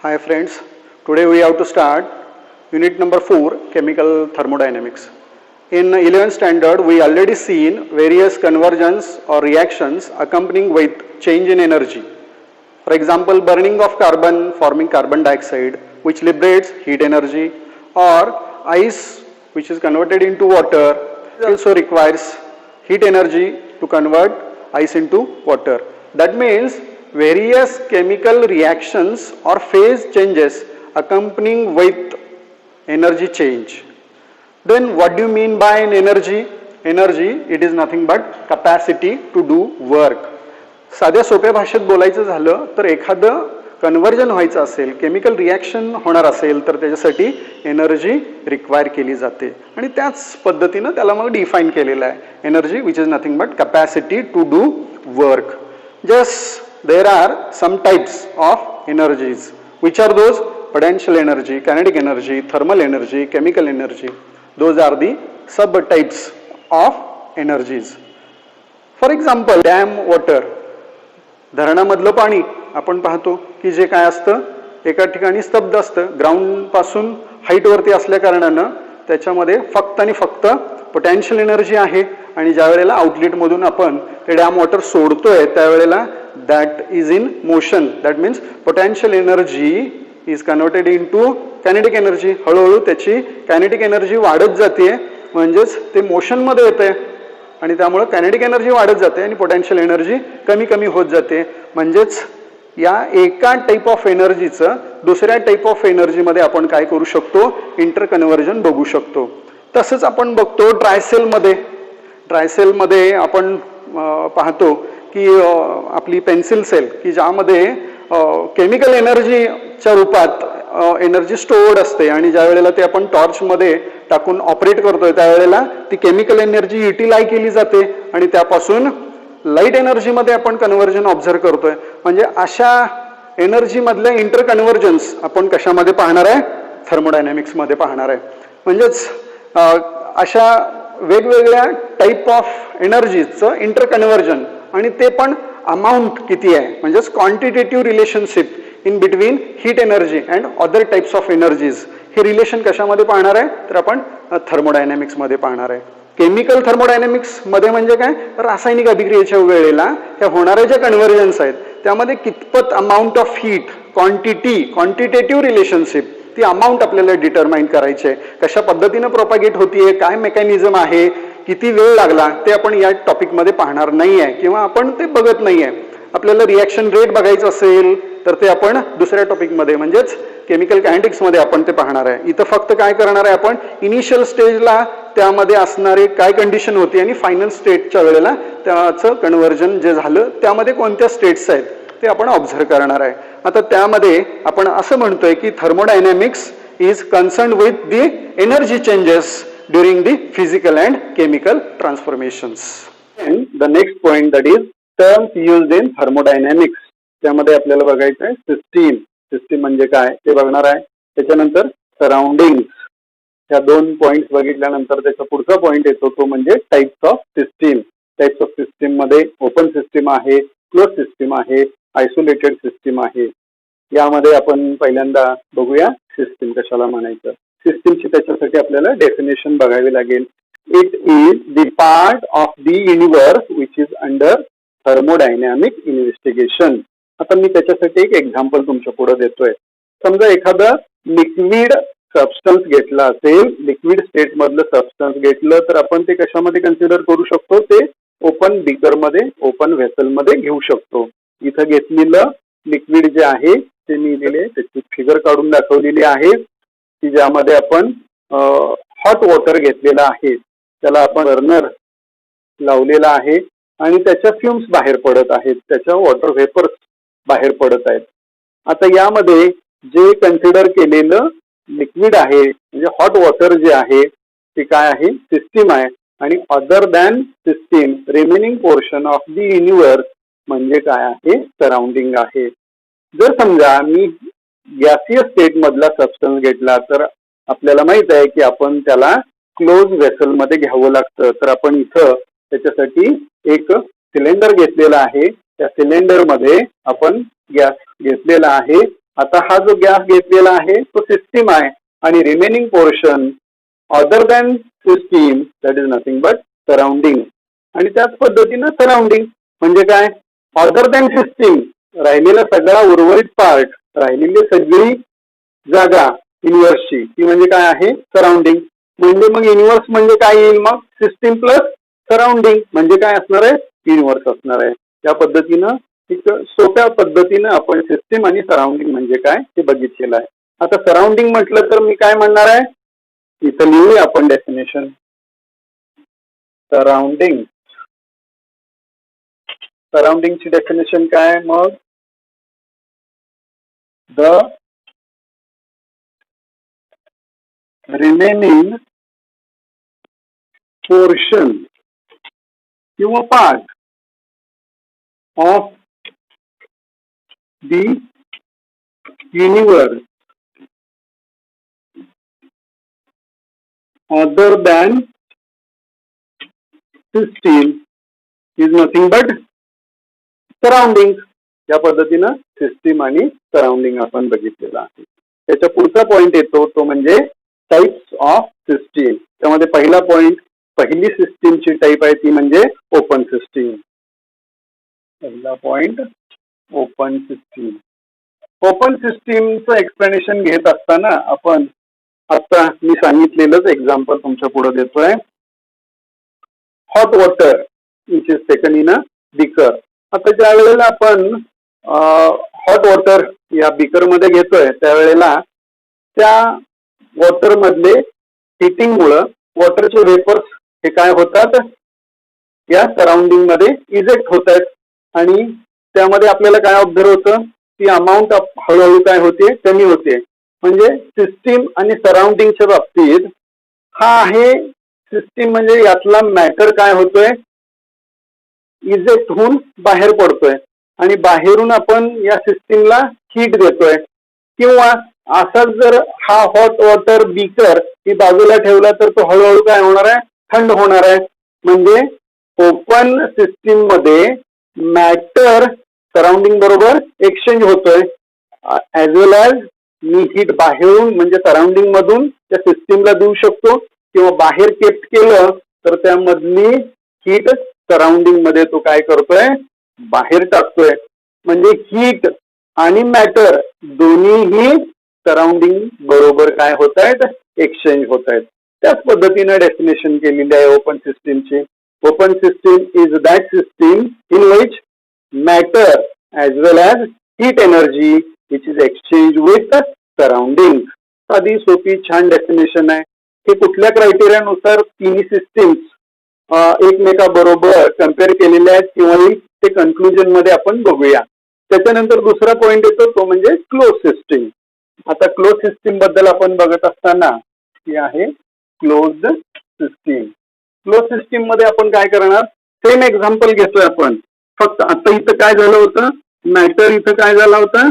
Hi friends, today we have to start unit number 4, chemical thermodynamics. In 11th standard we already seen various conversions or reactions accompanying with change in energy. For example, burning of carbon forming carbon dioxide which liberates heat energy, or ice which is converted into water also requires heat energy to convert ice into water. That means various chemical reactions or phase changes accompanying with energy change. Then what do you mean by an energy? Energy, it is nothing but capacity to do work. साध्या सोप्या भाषेत बोलायचं झालं तर एखादं conversion व्हायचं असेल, chemical reaction होणार असेल तर त्याच्यासाठी एनर्जी रिक्वायर केली जाते आणि त्याच पद्धतीनं त्याला मग डिफाईन केलेलं आहे. Energy which is nothing but capacity to do work. Just there are some types of energies. Which are those? Potential energy, kinetic energy, thermal energy, chemical energy. Those are the subtypes of energies. For example, dam water. धरणामधलं पाणी आपण पाहतो की जे काय असतं एका ठिकाणी स्तब्ध असतं, ग्राउंड पासून हाईट वरती असल्या कारणानं त्याच्यामध्ये फक्त आणि फक्त पोटेन्शियल एनर्जी आहे आणि ज्या वेळेला आउटलेट मधून आपण ते डॅम वॉटर सोडतोय त्यावेळेला that is in motion. That means potential energy is converted into kinetic energy. हळूहळू त्याची kinetic energy वाढत जाते म्हणजेच ते मोशन मध्ये येते आणि त्यामुळे kinetic energy वाढत जाते आणि potential energy कमी कमी होत जाते. म्हणजेच या एका टाइप ऑफ एनर्जीचं दुसऱ्या टाइप ऑफ एनर्जी मध्ये आपण काय करू शकतो, इंटर कन्व्हर्जन बघू शकतो. तसंच आपण बघतो ट्रायसेल मध्ये आपण पाहतो की आपली पेन्सिल सेल की ज्यामध्ये केमिकल एनर्जीच्या रूपात एनर्जी स्टोअर्ड असते आणि ज्या वेळेला ते आपण टॉर्चमध्ये टाकून ऑपरेट करतोय त्यावेळेला ती केमिकल एनर्जी युटिलाइज केली जाते आणि त्यापासून लाईट एनर्जीमध्ये आपण कन्व्हर्जन ऑब्झर्व करतोय. म्हणजे अशा एनर्जीमधल्या इंटर कन्व्हर्जन्स आपण कशामध्ये पाहणार आहे, थर्मोडायनॅमिक्समध्ये पाहणार आहे. म्हणजेच अशा वेगवेगळ्या टाईप ऑफ एनर्जीचं इंटर कन्व्हर्जन आणि ते पण अमाऊंट किती आहे म्हणजेच quantitative relationship in between heat energy and other types of energies. हे रिलेशन कशामध्ये पाहणार आहे तर आपण थर्मोडायनॅमिक्स मध्ये पाहणार आहे. केमिकल थर्मोडायनॅमिक्स मध्ये म्हणजे काय, रासायनिक अभिक्रियेच्या वेळेला ह्या होणाऱ्या ज्या कन्व्हर्जन्स आहेत त्यामध्ये कितपत amount of heat quantitative relationship ती अमाऊंट आपल्याला डिटरमाइन करायची आहे. कशा पद्धतीनं प्रोपागेट होतीये, काय मेकॅनिझम आहे, किती वेळ लागला ते आपण या टॉपिक मध्ये पाहणार नाहीये किंवा आपण ते बघत नाहीये. आपल्याला रिॲक्शन रेट बघायचं असेल तर ते आपण दुसऱ्या टॉपिक मध्ये म्हणजेच केमिकल कायनेटिक्स मध्ये आपण ते पाहणार आहे. इथं फक्त काय करणार आहे आपण, इनिशियल स्टेजला त्यामध्ये असणारे काय कंडिशन होती आणि फायनल स्टेटच्या वेळेला त्याचं कन्व्हर्जन जे झालं त्यामध्ये कोणत्या स्टेट्स आहेत ते आपण ऑब्झर्व करणार आहे. आता त्यामध्ये आपण असं म्हणतोय की thermodynamics is concerned with the energy changes during the physical and chemical transformations. And the next point, that is terms used in thermodynamics. त्यामध्ये आपल्याला बघायचं आहे सिस्टीम म्हणजे काय ते बघणार आहे. त्याच्यानंतर सराउंडिंग्स. ह्या दोन पॉइंट्स बघितल्यानंतर त्याचा पुढचा पॉइंट येतो तो म्हणजे types of system. Types of system मध्ये ओपन सिस्टीम आहे, क्लोज सिस्टीम आहे, आयसोलेटेड सिस्टीम आहे. यामध्ये आपण पहिल्यांदा बघूया सिस्टीम कशाला म्हणायचं. सिस्टीमची त्याच्यासाठी आपल्याला डेफिनेशन बघावी लागेल. It is the part of the universe which is under thermodynamic investigation. आता मी त्याच्यासाठी एक एक्झाम्पल तुमच्या पुढे देतोय. समजा एखादं लिक्विड सबस्टन्स घेतला असेल, लिक्विड स्टेट मधलं सबस्टन्स घेतलं तर आपण ते कशामध्ये कन्सिडर करू शकतो, ते ओपन बीकर मध्ये, ओपन व्हेसल मध्ये घेऊ शकतो. इथं घेतलेलं लिक्विड जे आहे ते मी दिले, त्याची फिगर काढून दाखवलेली आहे की ज्यामध्ये आपण हॉट वॉटर घेतलेला आहे, त्याला आपण बर्नर लावलेला आहे आणि त्याच्या फ्युम्स बाहेर पडत आहेत, त्याच्या वॉटर व्हेपर्स बाहेर पडत आहेत. आता यामध्ये जे कन्सिडर केलेलं लिक्विड आहे म्हणजे हॉट वॉटर जे आहे ते काय आहे, सिस्टीम आहे. आणि other than system remaining portion of the universe म्हणजे काय आहे, सराउंडिंग आहे. जर समजा मी गॅसियस स्टेट मधला सबस्टन्स घेतला तर आपल्याला माहित आहे की आपण त्याला क्लोज व्हेसल मध्ये घ्यावं लागतं. तर आपण इथं त्याच्यासाठी एक सिलेंडर घेतलेला आहे, त्या सिलेंडर मध्ये आपण गॅस घेतलेला आहे आता हा जो गॅस घेतलेला आहे तो सिस्टीम आहे आणि remaining portion other than system that is nothing but surrounding. आणि त्याच पद्धतीनं सराउंडिंग म्हणजे काय, अदर दॅन सिस्टीम राहिलेला सगळा उर्वरित पार्ट, राहिलेली सगळी जागा युनिव्हर्सची ती म्हणजे काय आहे, सराउंडिंग. म्हणजे मग युनिव्हर्स म्हणजे काय येईल, मग सिस्टीम प्लस सराउंडिंग म्हणजे काय असणार आहे, युनिव्हर्स असणार आहे. त्या पद्धतीनं एक सोप्या पद्धतीनं आपण सिस्टीम आणि सराउंडिंग म्हणजे काय ते बघितलेलं आहे. आता सराउंडिंग म्हटलं तर मी काय म्हणणार आहे, इथं लिहूया आपण डेफिनेशन. सराउंडिंग, सराउंडिंगची डेफिनेशन काय, मग द रिमेनिंग पोर्शन किंवा part of the universe other than system is nothing but surrounding. या पद्धतीनं सिस्टीम आणि सराउंडिंग आपण बघितलेलं आहे. त्याच्या पुढचा पॉइंट येतो तो म्हणजे टाइप्स ऑफ सिस्टीम. त्यामध्ये पहिला पॉइंट, पहिली सिस्टीमची टाईप आहे ती म्हणजे ओपन सिस्टीम. पहिला पॉइंट ओपन सिस्टीम. ओपन सिस्टीमचं एक्सप्लेनेशन घेत असताना आपण आता मी सांगितलेलंच एक्झाम्पल तुमच्या पुढे देतोय. Hot water which is taken in a beaker. आता ज्या वेळेला आपण हॉट वॉटर या बीकर मध्ये घेतोय त्यावेळेला त्या वॉटर मधले हिटिंग मुळे वॉटरचे वेपर्स हे काय होतात, या सराउंडिंग मध्ये इजेक्ट होत आहेत. आणि त्यामध्ये आपल्याला काय ऑब्झर्व होतं, ती अमाऊंट हळूहळू काय होते, कमी होते. म्हणजे सिस्टीम आणि सराउंडिंगच्या बाबतीत हा आहे सिस्टीम म्हणजे यातला मॅटर काय होतोय, इजेक्ट होऊन बाहेर पडतोय आणि बाहेरून आपण या सिस्टीमला हीट देतोय. किंवा असाच जर हा हॉट वॉटर बीकर ही बाजूला ठेवला तर तो हळूहळू काय होणार आहे, थंड होणार आहे. म्हणजे ओपन सिस्टीम मध्ये मॅटर सराउंडिंग बरोबर एक्सचेंज होतोय, ऍज वेल ऍज मी हीट बाहेरून म्हणजे सराउंडिंग मधून त्या सिस्टीमला देऊ शकतो किंवा बाहेर केप्ट केलं तर त्यामधली हीट सराउंडिंग मध्ये तो काय करतोय, बाहेर टाकतोय. म्हणजे हीट आणि मॅटर दोन्हीही सराउंडिंग बरोबर काय होत आहेत, एक्सचेंज होत आहेत. त्याच पद्धतीने डेफिनेशन केलेली आहे ओपन सिस्टीमची. Open system is that system in which matter as well as heat energy which is exchange with surrounding. साधी सोपी छान डेफिनेशन आहे. हे कुठल्या क्रायटेरियानुसार तिन्ही सिस्टीम्स एकमेकाबरोबर कम्पेअर केलेले आहेत किंवा ते कन्क्लुजन मध्ये आपण बघूया. त्याच्यानंतर दुसरा पॉइंट येतो तो म्हणजे क्लोज सिस्टीम. आता क्लोज सिस्टीम बद्दल आपण बघत असताना ही आहे क्लोज्ड सिस्टीम. क्लोज सिस्टीम मध्ये आपण काय करणार, सेम एक्झाम्पल घेतोय आपण. फक्त आता इथं काय झालं होतं, मॅटर इथं काय झाला होता,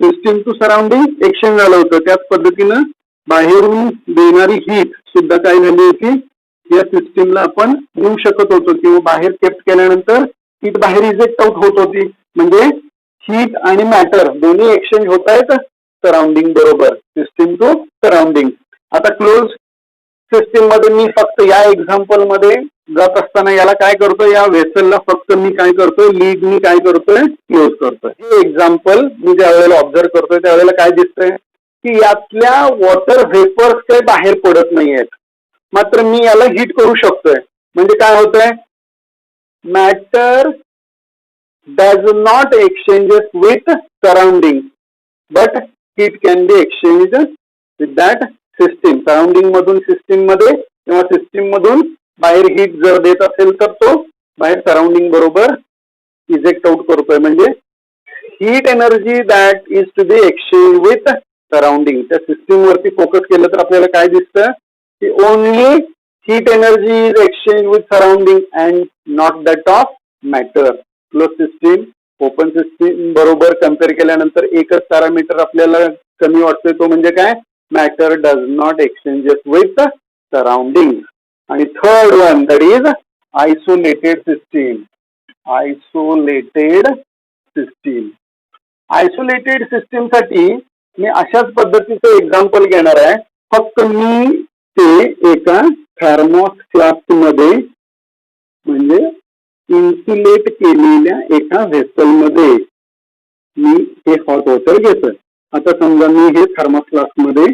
सिस्टीम टू सराउंडिंग एक्सचेंज झालं होतं. त्याच पद्धतीनं बाहेरून देणारी हीट सुद्धा काय झाली होती, या सिस्टीमला आपण देऊ शकत होतो किंवा बाहेर केप्ट केल्यानंतर हीट बाहेर इजेक्ट आउट होत होती. म्हणजे हीट आणि मॅटर दोन्ही एक्सचेंज होत आहेत सराउंडिंग बरोबर, सिस्टीम टू सराउंडिंग. आता क्लोज सिस्टीम मध्ये मी फक्त या एक्झाम्पल मध्ये जात असताना याला काय करतोय, या वेसलला फक्त मी काय करतोय, लीड मी काय करतोय, क्लोज करतोय. हे एक्झाम्पल मी ज्या वेळेला ऑब्झर्व करतोय त्यावेळेला काय दिसतंय की यातल्या वॉटर व्हेपर्स काही बाहेर पडत नाहीयेत, मात्र मी याला हीट करू शकतोय. म्हणजे काय होतंय, matter does not exchanges with surrounding but heat can be exchange with that system. Surrounding मधून सिस्टीम मध्ये किंवा सिस्टीम मधून बाहेर हीट जर देत असेल तर तो बाहेर सराउंडिंग बरोबर इजेक्ट आउट करतोय. म्हणजे heat energy that is to be exchange with surrounding. त्या सिस्टीम वरती फोकस केलं तर आपल्याला काय दिसतं की only heat energy is exchange with surrounding and not that of matter. Close system open system बरोबर कम्पेअर केल्यानंतर एकच पॅरामीटर आपल्याला कमी वाटतोय तो म्हणजे काय, matter does not exchanges with surrounding. आणि third one that is isolated system. Isolated system. Isolated सिस्टीमसाठी मी अशाच पद्धतीचं एक्झाम्पल घेणार आहे. फक्त मी ते एका थर्मोस फ्लास्कमध्ये म्हणजे इन्सुलेट केलेल्या एका व्हेसलमध्ये मी हे हॉट वॉटर घेतोय. आता समजा मी हे थर्मोस फ्लास्कमध्ये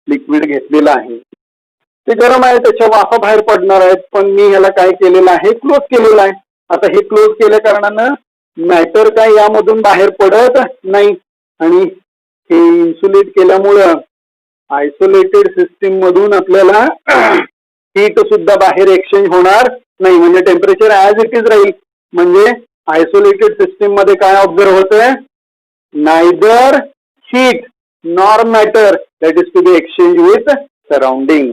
लिक्विड घेतलेलं आहे, ते गरम आहे, त्याच्या वाफा बाहेर पडणार आहेत, पण मी ह्याला काय केलेलं आहे, क्लोज केलेलं आहे. आता हे क्लोज केल्या कारणानं मॅटर काय यामधून बाहेर पडत नाही आणि हे इन्सुलेट केल्यामुळं आयसोलेटेड सिस्टीम मधून आपल्याला हीट सुद्धा बाहेर एक्सचेंज होणार नाही, म्हणजे टेम्परेचर ऍज इट इज राहील. म्हणजे आयसोलेटेड सिस्टीम मध्ये काय ऑब्झर्व होतंय, neither heat nor matter that is to be exchange with surrounding.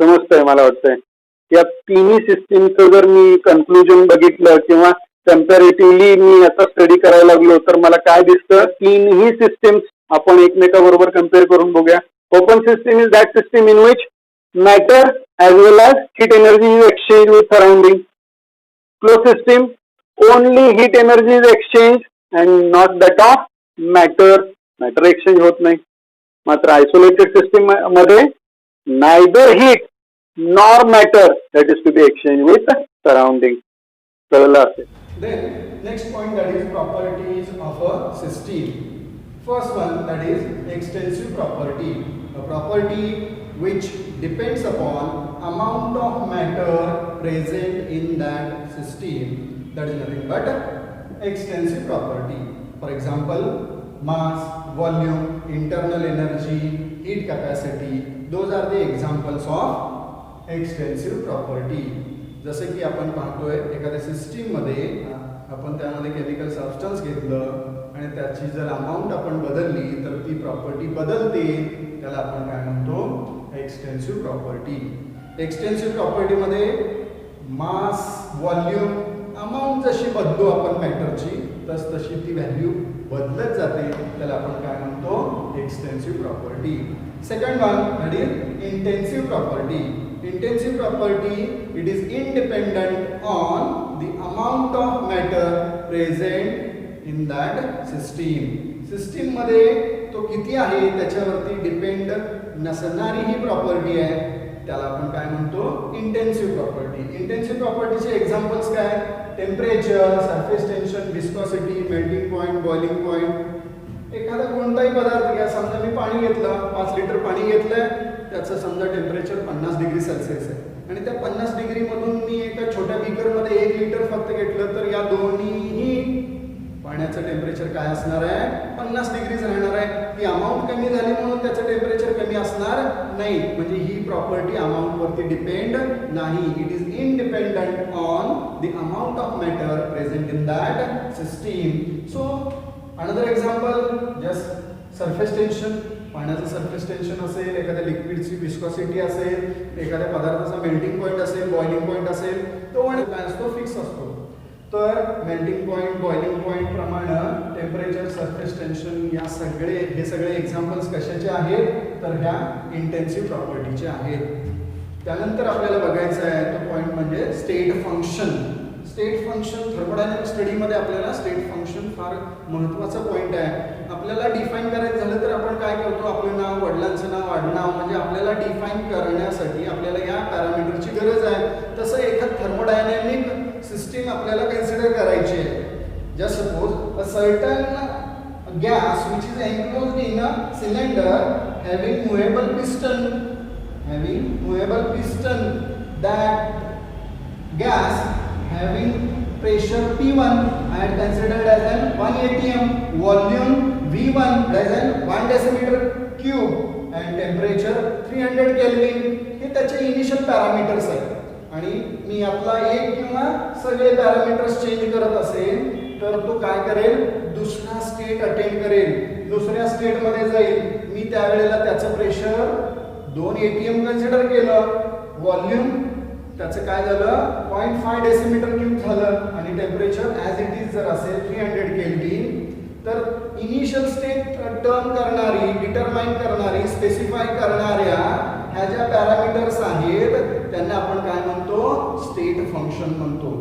समजतंय मला वाटतंय. या तिन्ही सिस्टीमचं जर मी कन्क्लुजन बघितलं किंवा कम्पॅरेटिव्हली मी याचा स्टडी करायला लागलो तर मला काय दिसतं, तीनही सिस्टीम्स आपण एकमेकाबरोबर कम्पेअर करून बघूया. Open system is that system in which matter as well as heat energy is exchanged with surrounding. Closed system, only heat energy is exchanged and not that of matter. Matter exchange होत नाही. मात्र isolated system मध्ये neither heat nor matter that is to be exchanged with surrounding. कळलं असेल. Then next point, that is properties of a system. First one, that is extensive property. A property which depends upon amount of matter present in that system, that is nothing but extensive property. For example, mass, volume, internal energy, heat capacity, those are the examples of extensive property. जसे की आपण पाहतोय एखाद्या system मध्ये आपण त्यामध्ये chemical substance घेतलं आणि त्याची जर अमाऊंट आपण बदलली तर ती प्रॉपर्टी बदलते, त्याला आपण काय म्हणतो, एक्सटेन्सिव्ह प्रॉपर्टी. एक्सटेन्सिव्ह प्रॉपर्टी मध्ये मास, व्हॉल्यूम, अमाऊंट जशी बदलू आपण मॅटरची तशी ती व्हॅल्यू बदलत जाते, त्याला आपण काय म्हणतो, extensive property. Second one, that is intensive property. Intensive property, it is independent on the amount of matter present in that system. System मध्ये तो किती आहे त्याच्यावरती डिपेंड नसणारी ही प्रॉपर्टी आहे, त्याला आपण काय म्हणतो, इंटेन्सिव्ह प्रॉपर्टी. इंटेन्सिव्ह प्रॉपर्टीचे एक्झाम्पल्स काय, temperature, surface tension, viscosity, melting point, boiling point. एखादा कोणताही पदार्थ घ्या, समजा मी पाणी घेतलं, 5 लिटर पाणी घेतलंय, त्याचं समजा टेम्परेचर 50 डिग्री सेल्सिअस आहे आणि त्या 50 डिग्री मधून मी एका छोट्या बीकरमध्ये 1 लिटर फक्त घेतलं तर या दोन्हीही पाण्याचं टेम्परेचर काय असणार आहे, 50 डिग्रीज राहणार आहे. ती अमाऊंट कमी झाली म्हणून त्याचं टेम्परेचर कमी असणार नाही, म्हणजे ही प्रॉपर्टी अमाऊंट वरती डिपेंड नाही. It is independent on the amount of matter present in that system. So another example, just surface tension. पाण्याचं सरफेस टेन्शन असेल, एखाद्या लिक्विडची विस्कोसिटी असेल, एखाद्या पदार्थाचा मेल्टिंग पॉईंट असेल, बॉइलिंग पॉईंट असेल, तो आणि काय असतो, फिक्स असतो. तर मेल्टिंग पॉईंट, बॉइलिंग पॉईंट प्रमाणे टेम्परेचर, सरफेस टेन्शन हे सगळे एक्झाम्पल्स कशाचे आहेत, तर ह्या इंटेन्सिव्ह प्रॉपर्टीचे आहेत. त्यानंतर आपल्याला बघायचं आहे तो पॉईंट म्हणजे state function. State function thermodynamic स्टडीमध्ये आपल्याला स्टेट फंक्शन फार महत्त्वाचा पॉईंट आहे. आपल्याला डिफाईन करायचं झालं तर आपण काय करतो, आपलं नाव, वडिलांचं नाव, आडनाव, म्हणजे आपल्याला डिफाईन करण्यासाठी आपल्याला या पॅरामीटरची गरज आहे. तसं एखाद थर्मोडायनॅमिक सिस्टीम आपल्याला कन्सिडर करायची आहे. Just suppose a certain gas which is enclosed in a cylinder having movable piston, that gas having pressure P1 I had considered as an 1 atm, volume V1 as an 1 decimeter cube and temperature 300 Kelvin. हे त्याचे initial parameters आहेत आणि मी आपला एक किंवा सगळे parameters change करत असेल तर तो काय करेल, दुसरा स्टेट अटेंड करेल, दुसऱ्या स्टेट मध्ये जाईल. मी त्यावेळेला त्याचं प्रेशर 2 atm कन्सिडर केलं, व्हॉल्यूम त्याचं काय झालं 0.5 डेसिमीटर क्यूब झालं आणि टेम्परेचर ॲज इट इज जर असेल 300 केल्विन, तर इनिशियल स्टेट टर्म करणारी, डिटरमाइन करणारी, स्पेसिफाय करणाऱ्या ह्या ज्या पॅरामीटर्स आहेत त्यांना आपण काय म्हणतो, स्टेट फंक्शन म्हणतो.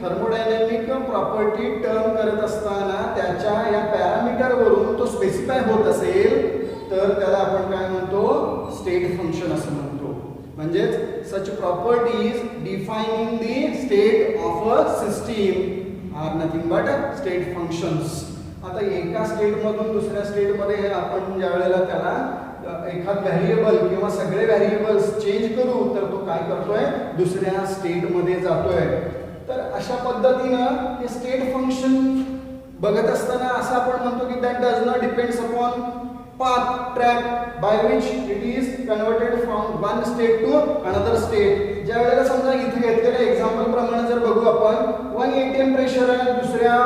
थर्मोडायनॅमिक प्रॉपर्टी टर्न करत असताना त्याच्या या पॅरामीटरवरून तो स्पेसिफाय होत असेल तर त्याला आपण काय म्हणतो, स्टेट फंक्शन असं म्हणतो. म्हणजेच such properties defining the state of a system are nothing but state functions. आता एका स्टेटमधून दुसऱ्या स्टेटमध्ये आपण ज्या वेळेला त्याला एखाद व्हॅरिएबल किंवा सगळे व्हॅरिएबल्स चेंज करू तर तो काय करतोय, दुसऱ्या स्टेटमध्ये जातोय. तर अशा पद्धतीनं हे स्टेट फंक्शन बघत असताना असं आपण म्हणतो की that does not depends upon path track by which it is converted from one state to another state. ज्या वेळेला समजा इथे घेतलेल्या एक्झाम्पल प्रमाणे जर बघू आपण 1 ATM प्रेशर आहे, दुसऱ्या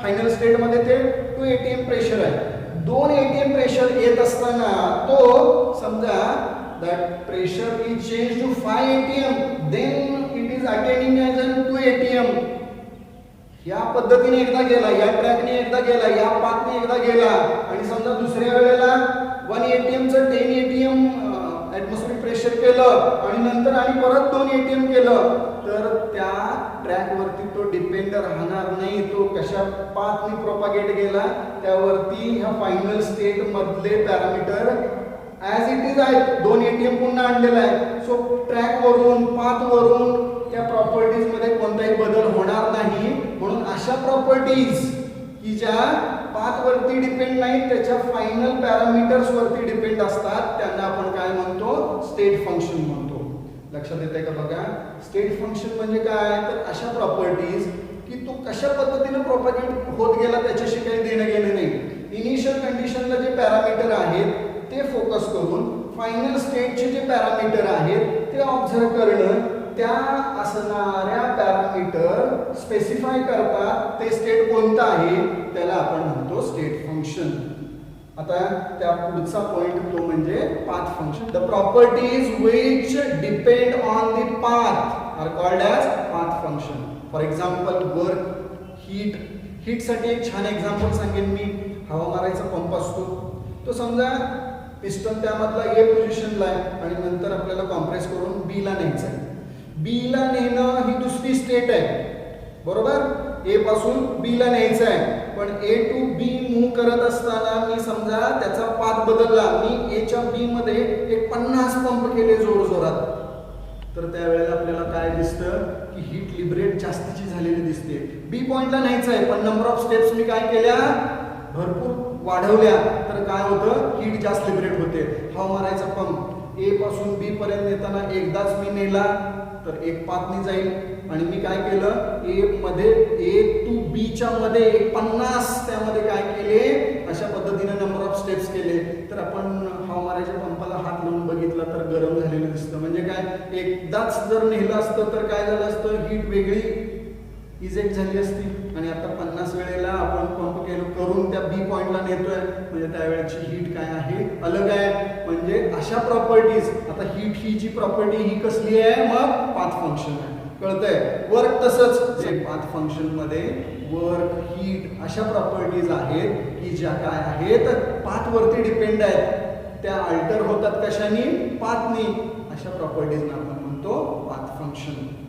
फायनल स्टेट मध्ये ते 2 ATM प्रेशर आहे. 2 ATM प्रेशर येत असताना तो समजा that pressure is changed to 5 ATM, then it is attaining as an 2 ATM. या पद्धतीने एकदा गेला, या ट्रॅकने एकदा गेला, या पाथने एकदा गेला आणि समजा दुसऱ्या वेळेला 1 ATM चं 10 ATM ॲटमॉस्फिअरिक प्रेशर केलं आणि नंतर आणि परत 2 ATM केलं तर त्या ट्रॅकवरती तो डिपेंड राहणार नाही. तो कशा पाथने प्रोपागेट गेला त्यावरती ह्या फायनल स्टेट मधले पॅरामीटर ॲज इट इज आहेत. 2 ATM पुन्हा आणलेला आहे. सो ट्रॅकवरून पाथवरून त्या प्रॉपर्टीज मध्ये कोणताही बदल होणार नाही. म्हणून अशा प्रॉपर्टीज की ज्या पाथ वरती डिपेंड नाहीत, त्याच्या फायनल पॅरामीटर्स वरती डिपेंड असतात, त्यांना आपण काय म्हणतो, स्टेट फंक्शन म्हणतो. लक्षात येते का बघा, स्टेट फंक्शन म्हणजे काय, तर अशा प्रॉपर्टीज की तो कशा पद्धतीने प्रोपॅगेट होत गेला त्याच्याशी काही देणं घेणं नाही. इनिशियल कंडिशनला जे पॅरामीटर आहेत ते फोकस करून फायनल स्टेटचे जे पॅरामीटर आहेत ते ऑब्झर्व करणं, त्या असणाऱ्या पॅरामीटर स्पेसिफाय करतात ते स्टेट कोणतं आहे त्याला आपण म्हणतो स्टेट फंक्शन. आता त्या पुढचा पॉइंट तो म्हणजे path function. The properties which depend on the path are called as path function. For example work, heat. हीटसाठी एक छान एक्झाम्पल सांगेन मी. हवा मारायचा पंप असतो, तो समजा पिस्टन त्यामधला ए पोझिशनला आहे आणि नंतर आपल्याला कॉम्प्रेस करून बी ला न्यायचं आहे. बी ला नेणं ही दुसरी स्टेट आहे, बरोबर. ए पासून बी ला न्यायचं आहे, पण ए टू बी मूव्ह करत असताना मी समजा त्याचा पाथ बदलला, मी ए च्या बी मध्ये एक 50 पंप केले जोर जोरात, तर त्यावेळेला आपल्याला काय दिसतं की हीट लिबरेट जास्तीची झालेली दिसते. बी पॉइंटला न्यायचं आहे पण नंबर ऑफ स्टेप्स मी काय केल्या, भरपूर वाढवल्या, तर काय होतं, हीट जास्त लिबरेट होते. हवा मारायचा पंप ए पासून बी पर्यंत नेताना एकदाच मी नेला तर एक पाथनी जाईल आणि मी काय केलं, ए मध्ये ए टू बी च्या मध्ये एक 50 त्यामध्ये काय केले, अशा पद्धतीने नंबर ऑफ स्टेप्स केले. तर आपण हवा मारायच्या पंपाला हात लावून बघितला तर गरम झालेलं दिसतं. म्हणजे काय, एकदाच जर नेलं असतं तर काय झालं असतं, हीट वेगळी इजेक्ट झाली असती. आणि आता 50 वेळेला आपण पंप करून त्या बी पॉइंटला नेतोय, म्हणजे त्यावेळेची हीट काय आहे, अलग आहे. म्हणजे अशा प्रॉपर्टीज, आता हीट ही जी प्रॉपर्टी ही कसली आहे, मग पाथ फंक्शन आहे, कळतंय. वर्क तसंच, जे पाथ फंक्शन मध्ये वर्क, हीट अशा प्रॉपर्टीज आहेत की ज्या काय आहेत, पाथ वरती डिपेंड आहेत. त्या अल्टर होतात कशाने, पाथनी. अशा प्रॉपर्टीजना आपण म्हणतो पाथ फंक्शन.